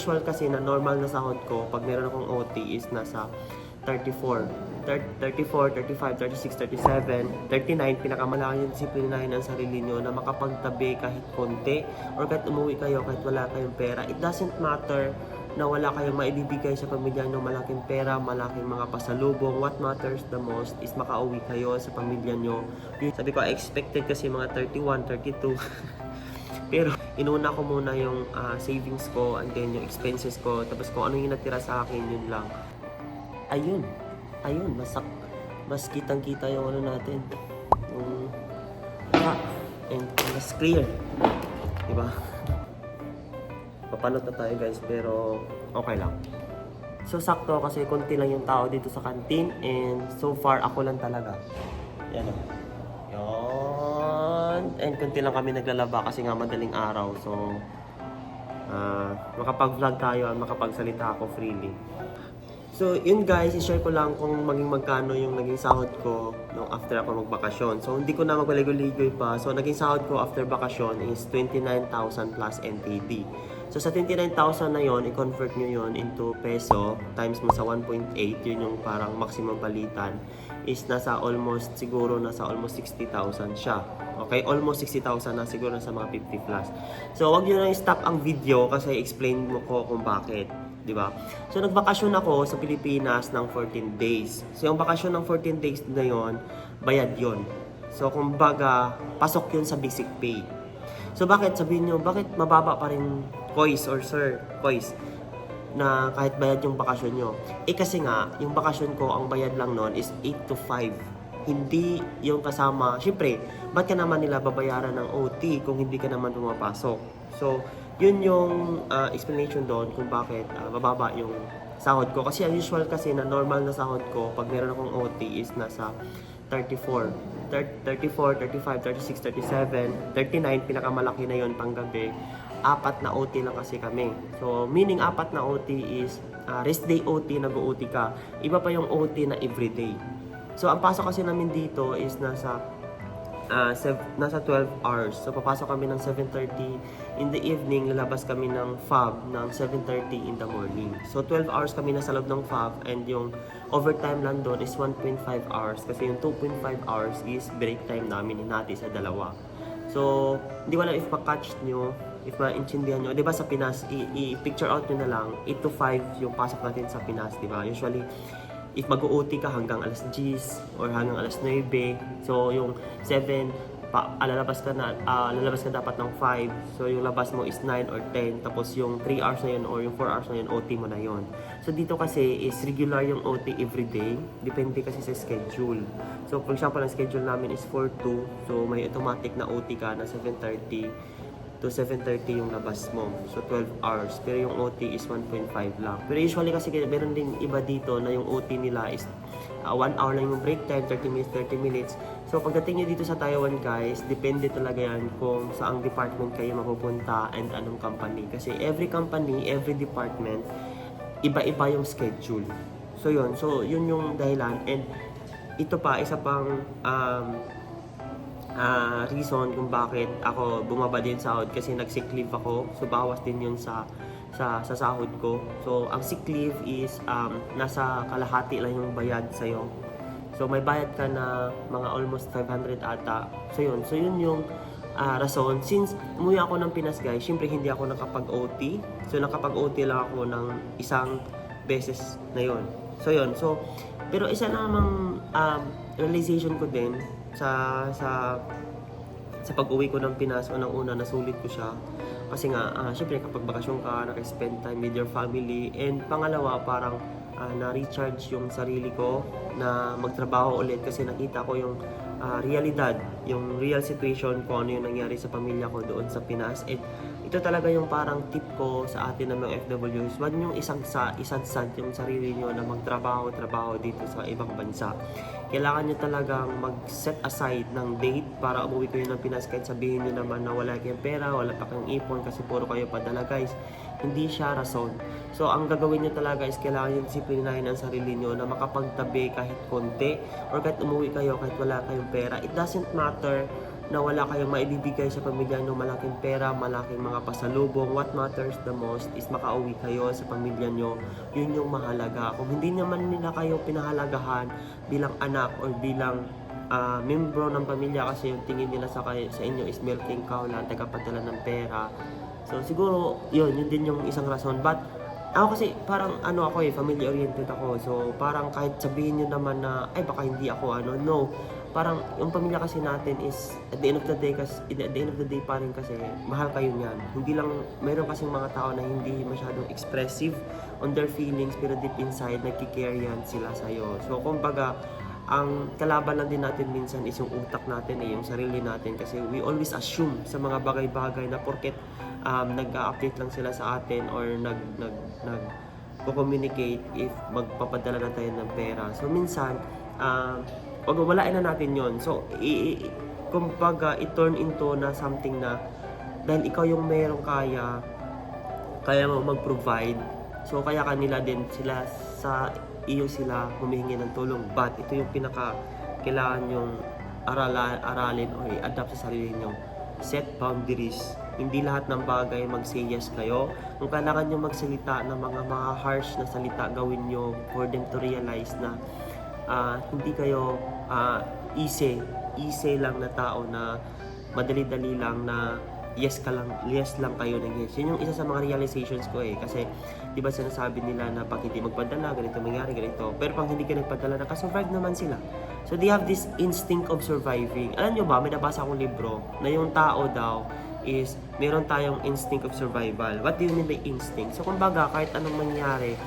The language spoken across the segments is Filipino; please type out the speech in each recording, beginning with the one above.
Usual kasi na normal na sahod ko pag meron akong OT is nasa 34, 34, 35, 36, 37, 39. Pinakamalaki yung disiplinahin ng sarili nyo na makapagtabi kahit konti or kahit umuwi kayo kahit wala kayong pera. It doesn't matter na wala kayong maibibigay sa pamilya nyo, malaking pera, malaking mga pasalubong. What matters the most is makauwi kayo sa pamilya nyo. Sabi ko, I expected kasi mga 31, 32. Pero inuna ko muna yung savings ko and then yung expenses ko. Tapos kung ano yung natira sa akin, yun lang. Ayun, mas kitang-kita yung ano natin. Yung and mas clear. Diba? Papanot na tayo guys, pero okay lang. So sakto kasi konti lang yung tao dito sa canteen and so far ako lang talaga. Yan o. Yan. And konti lang kami naglalaba kasi nga madaling araw. So makapag-vlog tayo at makapagsalita ako freely. So yun guys, i-share ko lang kung magkano yung naging sahod ko nung after ako magbakasyon. So hindi ko na magpaligoy-ligoy pa. So naging sahod ko after bakasyon is 29,000 plus NTD. So sa 29,000 na yon, i-convert nyo yon into peso times mo sa 1.8, yun yung parang maximum palitan, is nasa almost 60,000 siya. Okay, almost 60,000 na, siguro nasa mga 50 plus. So wag nyo na i-stop ang video kasi explain mo ko kung bakit. Diba? So nagbakasyon ako sa Pilipinas ng 14 days. So yung bakasyon ng 14 days na yon, bayad yon. So kumbaga, pasok yun sa basic pay. So bakit, sabihin nyo, bakit mababa pa rin Kois or Sir Kois na kahit bayad yung bakasyon nyo? Eh kasi nga, yung bakasyon ko, ang bayad lang nun is 8 to 5. Hindi yung kasama. Siyempre, ba't ka naman nila babayaran ng OT kung hindi ka naman pumapasok? So, yun yung explanation doon kung bakit mababa yung sahod ko. Kasi ang usual kasi na normal na sahod ko pag meron akong OT is nasa 34, 35, 36, 37, 39. Pinakamalaki na yun panggabi. 4 na OT lang kasi kami. So, meaning 4 na OT is rest day OT, nag-OT ka. Iba pa yung OT na everyday. So, ang pasok kasi namin dito is nasa 12 hours. So, papasok kami ng 7:30 in the evening, lalabas kami ng FAB ng 7:30 in the morning. So, 12 hours kami nasa loob ng FAB and yung overtime lang doon is 1.5 hours kasi yung 2.5 hours is break time namin hinati sa dalawa. So, hindi ko alam if ma-catch nyo, if ma-intindihan nyo. Diba sa Pinas, i-picture out nyo na lang, 8 to 5 yung pasok natin sa Pinas, diba? Usually, if mag-OT ka hanggang alas 10 or hanggang alas 9, so yung 7, lalabas ka dapat ng 5, so yung labas mo is 9 or 10, tapos yung 3 hours na yun or yung 4 hours na yun, OT mo na yun. So dito kasi is regular yung OT everyday, depende kasi sa schedule. So for example, ang schedule namin is 4-2, so may automatic na OT ka na 7:30 to 7:30 yung labas mo. So 12 hours. Pero yung OT is 1.5 lang. Pero usually kasi meron din iba dito na yung OT nila is 1 hour lang yung break time, 30 minutes, 30 minutes. So pagdating nyo dito sa Taiwan guys, depende talaga yan kung saang department kayo mapupunta and anong company. Kasi every company, every department, iba-iba yung schedule. So yun. So yun yung dahilan. And ito pa, isa pang reason kung bakit ako bumaba din sahod kasi nag-sick leave ako. So bawas din yun sa sahod ko. So ang sick leave is nasa kalahati lang yung bayad sa'yo. So may bayad ka na mga almost 500 ata. So yun yung rason. Since umuwi ako ng Pinas guys, syempre hindi ako nakapag-OT. So nakapag-OT lang ako ng isang beses na yun. So yun. So, pero isa namang realization ko din sa pag-uwi ko ng Pinas, unang-una nasulit ko siya kasi nga syempre kapag bakasyon ka, naka-spend time with your family, and pangalawa parang na-recharge yung sarili ko na magtrabaho ulit kasi nakita ko yung realidad, yung real situation kung ano yung nangyari sa pamilya ko doon sa Pinas. And ito talaga yung parang tip ko sa atin ng mga FWs, wag niyong isadsad yung sarili niyo na magtrabaho dito sa ibang bansa. Kailangan niyo talagang mag-set aside ng date para umuwi kayo ng Pinas kahit sabihin niyo naman na wala kayong pera, wala pa kayong ipon kasi puro kayo padala guys. Hindi siya rason. So ang gagawin niyo talaga is kailangan niyo disiplinahin ang sarili niyo na makapagtabi kahit konti or kahit umuwi kayo kahit wala kayong pera. It doesn't matter na wala kayong maibibigay sa pamilya nyo, malaking pera, malaking mga pasalubong. What matters the most is makauwi kayo sa pamilya nyo. Yun yung mahalaga. Kung hindi naman nila kayo pinahalagahan bilang anak or bilang membro ng pamilya, kasi yung tingin nila sa inyo is milking cow lang, tagapadala ng pera. So siguro yun din yung isang rason. But ako kasi parang ako family oriented ako. So parang kahit sabihin nyo naman na ay baka hindi ako no. Parang yung pamilya kasi natin is at the end of the day pa rin kasi mahal kayo niyan. Hindi lang, meron kasing mga tao na hindi masyadong expressive on their feelings pero deep inside nagki-care yan sila sa'yo. So kumbaga, ang kalaban lang din natin minsan is yung utak natin yung sarili natin, kasi we always assume sa mga bagay-bagay na porket nag-update lang sila sa atin or nag-communicate if magpapadala na tayo ng pera. So minsan, walain na natin yon. So, kumbaga, i-turn into na something na dahil ikaw yung merong kaya mo mag-provide. So, kaya kanila din sila sa iyo sila humihingi ng tulong. But, ito yung kailangan yung aralin o i-adapt sa sarili nyo. Set boundaries. Hindi lahat ng bagay mag-say yes kayo. Kung kailangan nyo magsalita ng mga harsh na salita, gawin nyo for them to realize na hindi kayo easy lang na tao na madali-dali lang na yes lang kayo ng yes. Yun yung isa sa mga realizations ko kasi di ba sinasabi nila na pag hindi magpadala ganito mangyari, ganito, pero pag hindi ka nagpadala nakasurvive naman sila. So they have this instinct of surviving. Alam nyo ba, may nabasa akong libro na yung tao daw is meron tayong instinct of survival. What do you mean by instinct? So kumbaga kahit anong mangyari,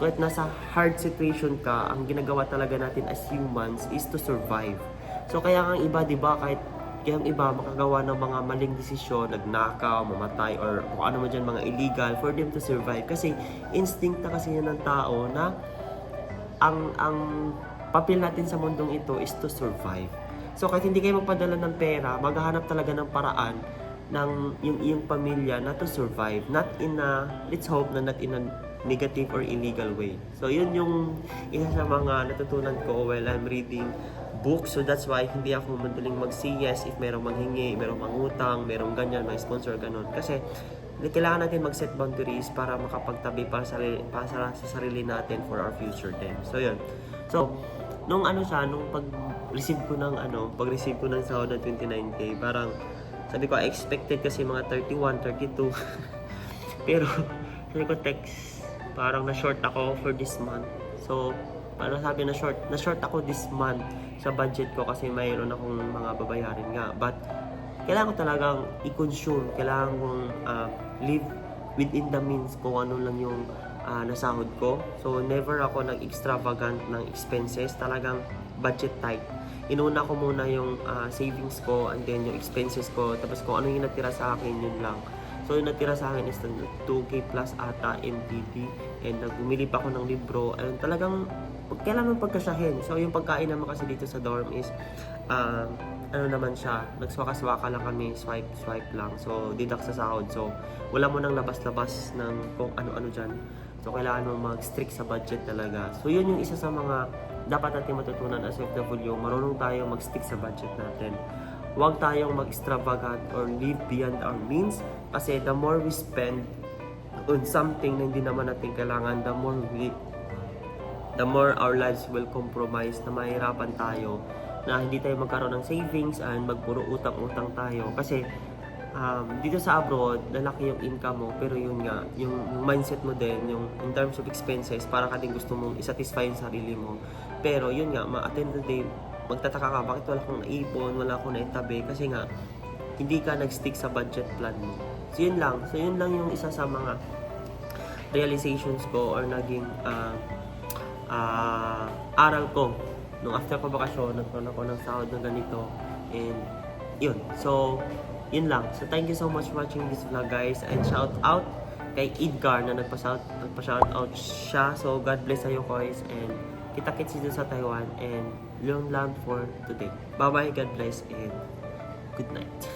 kahit nasa hard situation ka, ang ginagawa talaga natin as humans is to survive. So kaya ang iba, di ba, kahit yung iba makagawa ng mga maling desisyon, nagnakaw, mamatay, or kung ano man dyan, mga illegal, for them to survive. Kasi instinct na kasi yan ng tao na ang papel natin sa mundong ito is to survive. So kahit hindi kayo magpadala ng pera, maghahanap talaga ng paraan ng yung iyong pamilya na to survive. Not in a, let's hope na not in a negative or illegal way. So yun yung isa sa mga natutunan ko while I'm reading books. So that's why hindi ako madaling mag-say yes if merong manghingi, merong mangutang, merong ganyan, may sponsor, ganun. Kasi kailangan natin mag-set boundaries para makapagtabi para sa sarili natin for our future then. So yun. So nung nung pag-receive ko ng sahod ng 29K, parang sabi ko, I expected kasi mga 31, 32. Pero sabi ko, text, parang na-short ako for this month. So, parang sabi na-short ako this month sa budget ko kasi mayroon akong mga babayarin nga. But, kailangan ko talagang i-consume. Kailangan kong live within the means kung ano lang yung nasahod ko. So, never ako nag-extravagant ng expenses. Talagang budget tight. Inuna ko muna yung savings ko and then yung expenses ko. Tapos kung ano yung natira sa akin, yun lang. So yung natira sa akin is 2K plus ata MTD. And bumili pa ako ng libro. And talagang kailangan pagkasyahin. So yung pagkain naman kasi dito sa dorm is naman siya, nagswaka-swaka lang kami, swipe lang. So deduct sa sahod. So wala mo nang labas-labas ng kung ano-ano dyan. So kailangan mo mag-strict sa budget talaga. So yun yung isa sa mga dapat natin matutunan as OFW. Marunong tayo mag-stick sa budget natin. Huwag tayong mag-extravagant or live beyond our means. Kasi the more we spend on something na hindi naman natin kailangan, the more our lives will compromise, na mahirapan tayo, na hindi tayo magkaroon ng savings and magpuro utang-utang tayo. Kasi dito sa abroad, lalaki yung income mo, pero yun nga, yung mindset mo din, yung in terms of expenses, para ka din gusto mong isatisfy yung sarili mo. Pero yun nga, at the end of the day, magtataka ka, bakit wala akong naipon, wala akong naitabi, kasi nga, hindi ka nag-stick sa budget plan mo. So yun lang yung isa sa mga realizations ko or naging aral ko. Nung after ko bakasyon, nagkaroon ako ng sahod ng ganito, and yun. So, yun lang. So, thank you so much for watching this vlog, guys. And shout out kay Edgar na nagpa-shout out siya. So, God bless sa'yo, guys. And kita-kits dito sa Taiwan. And long land for today. Bye-bye, God bless, and good night.